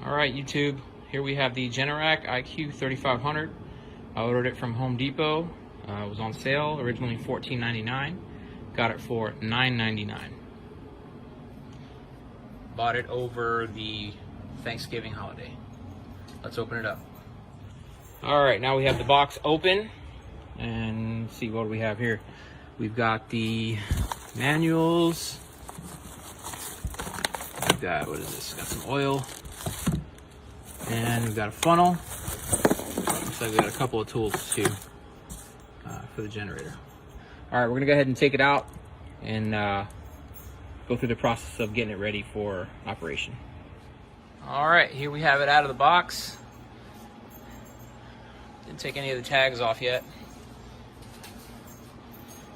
Alright YouTube, here we have the Generac IQ3500. I ordered it from Home Depot. It was on sale, originally $14.99. Got it for $9.99. Bought it over the Thanksgiving holiday. Let's open it up. Alright, now we have the box open. And let's see what we have here. We've got the manuals. We've got, what is this? Got some oil. And we've got a funnel. Looks like we got a couple of tools too for the generator. All right, we're gonna go ahead and take it out and go through the process of getting it ready for operation. All right, here we have it out of the box. Didn't take any of the tags off yet.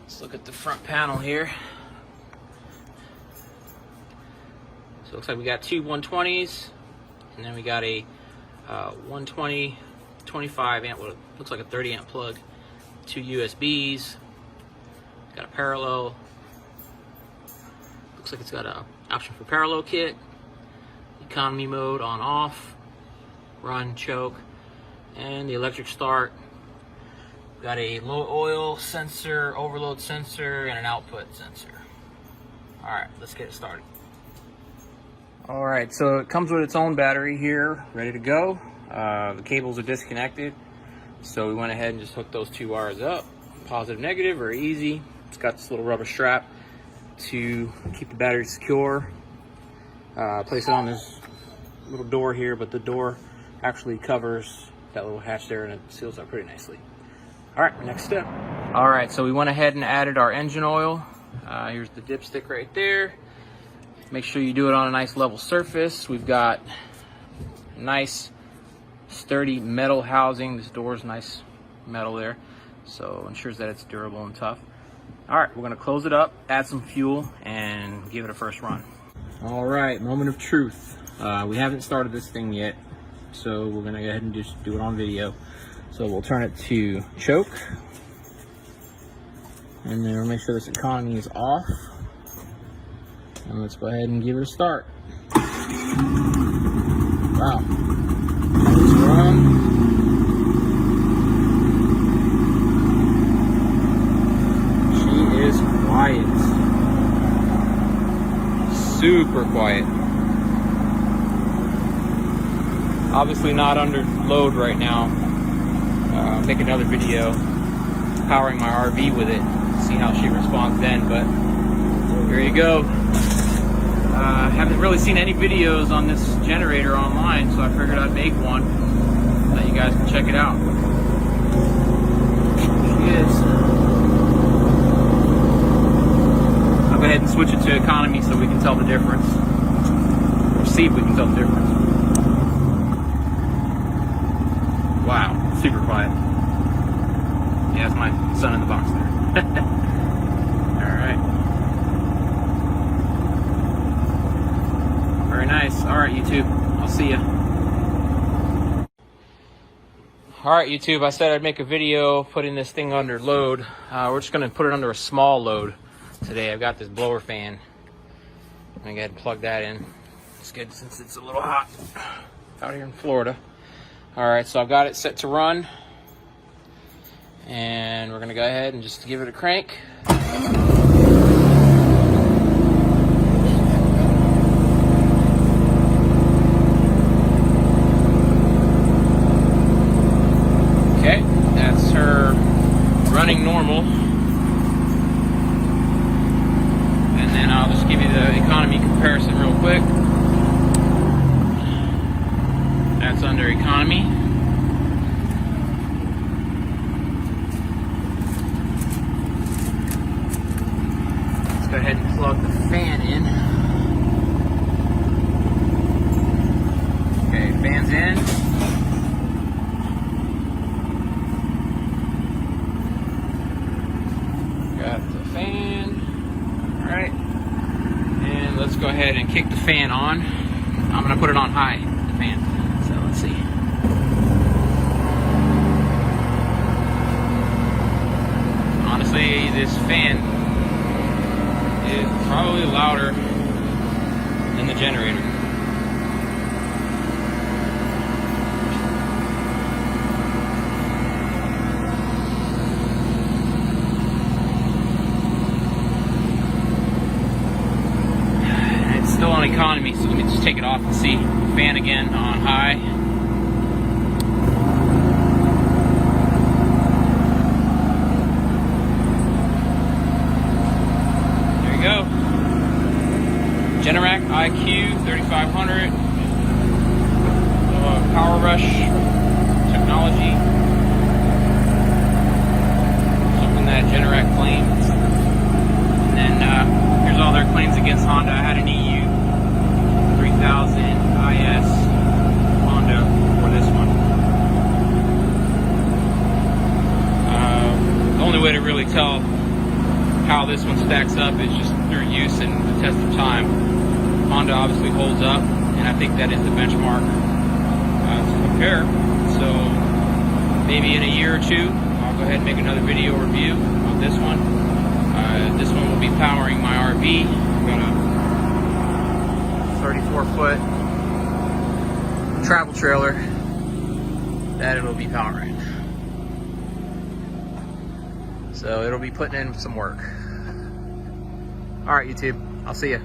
Let's look at the front panel here. So it looks like we got two 120s, and then we got a 120, 25 amp, what looks like a 30 amp plug, two USBs, got a parallel, looks like it's got an option for parallel kit, economy mode on off, run, choke, and the electric start. Got a low oil sensor, overload sensor, and an output sensor. All right, let's get it started. All right, so it comes with its own battery here, ready to go. The cables are disconnected, so we went ahead and just hooked those two wires up. Positive, negative, very easy. It's got this little rubber strap to keep the battery secure. Place it on this little door here, but the door actually covers that little hatch there, and it seals up pretty nicely. All right, next step. All right, so we went ahead and added our engine oil. Here's the dipstick right there. Make sure you do it on a nice level surface. We've got nice sturdy metal housing. This door is nice metal there, so ensures that it's durable and tough. All right, we're gonna close it up, add some fuel, and give it a first run. All right, moment of truth. We haven't started this thing yet, so we're gonna go ahead and just do it on video. So we'll turn it to choke, and then we'll make sure this economy is off. And let's go ahead and give it a start. Wow. Let's run. She is quiet. Super quiet. Obviously not under load right now. I'll make another video powering my RV with it. See how she responds then, but here you go. Haven't really seen any videos on this generator online, so I figured I'd make one so that you guys can check it out. She is. I'll go ahead and switch it to economy so we can tell the difference, or see if we can tell the difference. Wow, super quiet. Yeah, that's my son in the box there. Alright. Very nice. Alright, YouTube. I'll see ya. Alright, YouTube. I said I'd make a video putting this thing under load. We're just going to put it under a small load today. I've got this blower fan. I'm going to go ahead and plug that in. It's good since it's a little hot out here in Florida. Alright, so I've got it set to run. And we're going to go ahead and just give it a crank. Okay, that's her running normal. And then I'll just give you the economy comparison real quick. That's under economy. Let's go ahead and plug the fan in. Okay, fan's in. Got the fan. Alright. And let's go ahead and kick the fan on. I'm going to put it on high, the fan. So let's see. Honestly, this fan is probably louder than the generator. let me just take it off and see. Fan again on high. There you go. Generac IQ3500 Power Rush technology. Something that Generac claims. And then here's all their claims against Honda. I had an EU3000 IS Honda for this one. The only way to really tell how this one stacks up is just through use and the test of time. Honda obviously holds up, and I think that is the benchmark to compare. So maybe in a year or two, I'll go ahead and make another video review of this one. This one will be powering my RV. I've got a 34-foot travel trailer that it'll be powering. So it'll be putting in some work. All right, YouTube, I'll see you.